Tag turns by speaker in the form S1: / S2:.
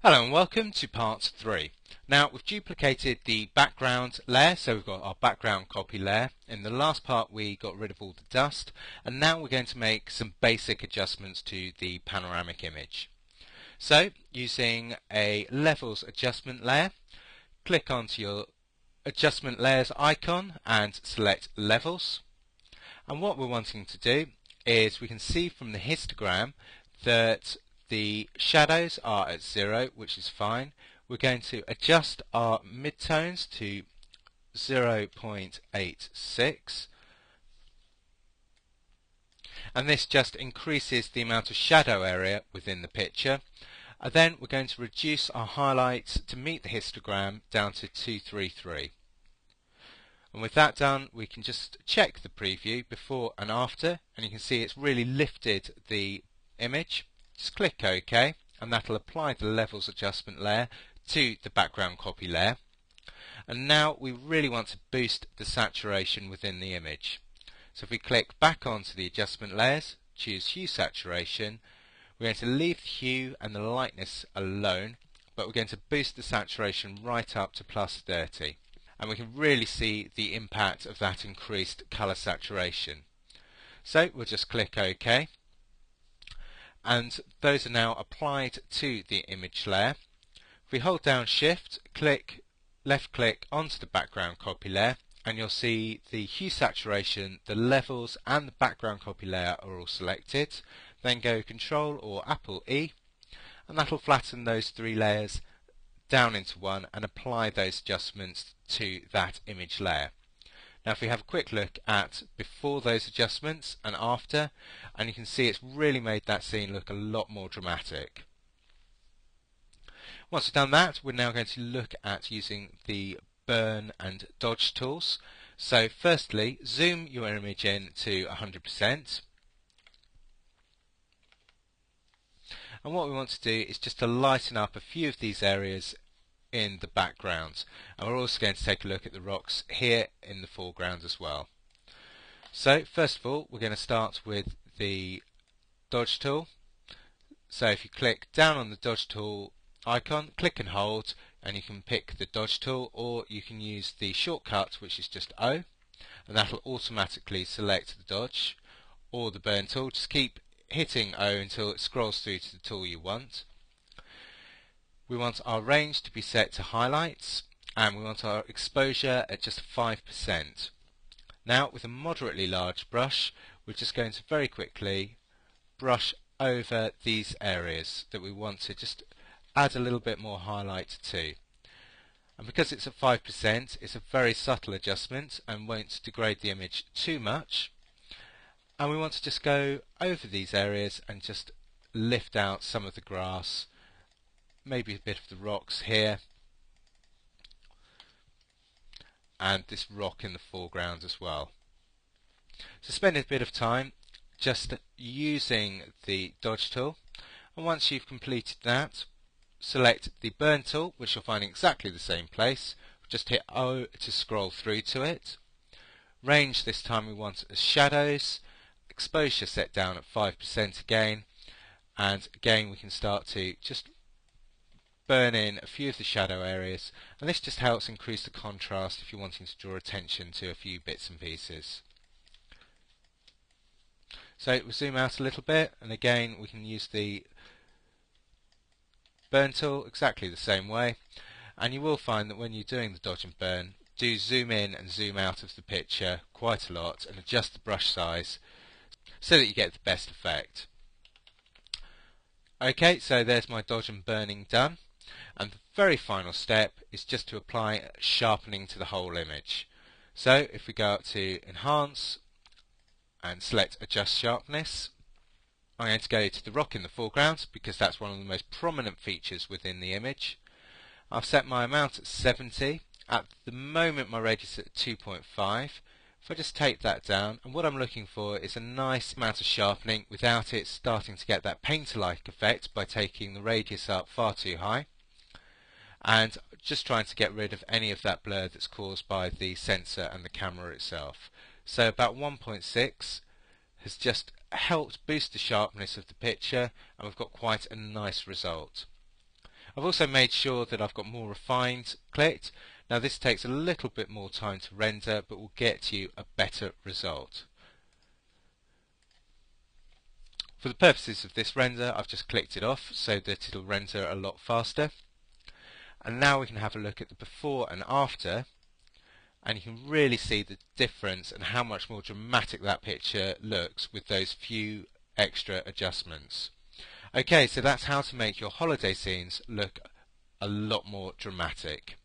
S1: Hello and welcome to part 3. Now we've duplicated the background layer, so we've got our background copy layer. In the last part we got rid of all the dust, and now we're going to make some basic adjustments to the panoramic image. So using a levels adjustment layer, click onto your adjustment layers icon and select levels. And what we're wanting to do is we can see from the histogram that the shadows are at 0, which is fine. We're going to adjust our midtones to 0.86, and this just increases the amount of shadow area within the picture. And then we're going to reduce our highlights to meet the histogram down to 233. And with that done, we can just check the preview before and after, and you can see it's really lifted the image. Just click OK, and that'll apply the levels adjustment layer to the background copy layer. And now we really want to boost the saturation within the image. So if we click back onto the adjustment layers, choose hue saturation, we're going to leave the hue and the lightness alone, but we're going to boost the saturation right up to +30. And we can really see the impact of that increased colour saturation. So we'll just click OK. And those are now applied to the image layer. If we hold down Shift, left click onto the background copy layer, and you'll see the hue saturation, the levels and the background copy layer are all selected. Then go Control or Apple E, and that'll flatten those three layers down into one and apply those adjustments to that image layer. Now if we have a quick look at before those adjustments and after, and you can see it's really made that scene look a lot more dramatic. Once we've done that, we're now going to look at using the burn and dodge tools. So firstly, zoom your image in to 100%. And what we want to do is just to lighten up a few of these areas in the background, and we're also going to take a look at the rocks here in the foreground as well. So first of all, we're going to start with the dodge tool. So if you click down on the dodge tool icon, click and hold, and you can pick the dodge tool, or you can use the shortcut, which is just O, and that'll automatically select the dodge, or the burn tool. Just keep hitting O until it scrolls through to the tool you want. We want our range to be set to highlights, and we want our exposure at just 5%. Now with a moderately large brush, we're just going to very quickly brush over these areas that we want to just add a little bit more highlight to. And because it's at 5%, it's a very subtle adjustment and won't degrade the image too much. And we want to just go over these areas and just lift out some of the grass, maybe a bit of the rocks here, and this rock in the foreground as well. So spend a bit of time just using the dodge tool, and once you've completed that, select the burn tool, which you'll find in exactly the same place. Just hit O to scroll through to it. Range this time we want as shadows, exposure set down at 5% again, and again we can start to just burn in a few of the shadow areas, and this just helps increase the contrast if you're wanting to draw attention to a few bits and pieces. So we'll zoom out a little bit, and again we can use the burn tool exactly the same way, and you will find that when you're doing the dodge and burn, do zoom in and zoom out of the picture quite a lot and adjust the brush size so that you get the best effect. Okay, so there's my dodge and burning done. And the very final step is just to apply sharpening to the whole image. So if we go up to Enhance and select Adjust Sharpness, I'm going to go to the rock in the foreground because that's one of the most prominent features within the image. I've set my amount at 70. At the moment my radius is at 2.5. If I just take that down, and what I'm looking for is a nice amount of sharpening without it starting to get that painter-like effect by taking the radius up far too high, and just trying to get rid of any of that blur that's caused by the sensor and the camera itself. So about 1.6 has just helped boost the sharpness of the picture, and we've got quite a nice result. I've also made sure that I've got more refined clicked. Now this takes a little bit more time to render, but will get you a better result. For the purposes of this render, I've just clicked it off so that it'll render a lot faster. And now we can have a look at the before and after, and you can really see the difference and how much more dramatic that picture looks with those few extra adjustments. Okay, so that's how to make your holiday scenes look a lot more dramatic.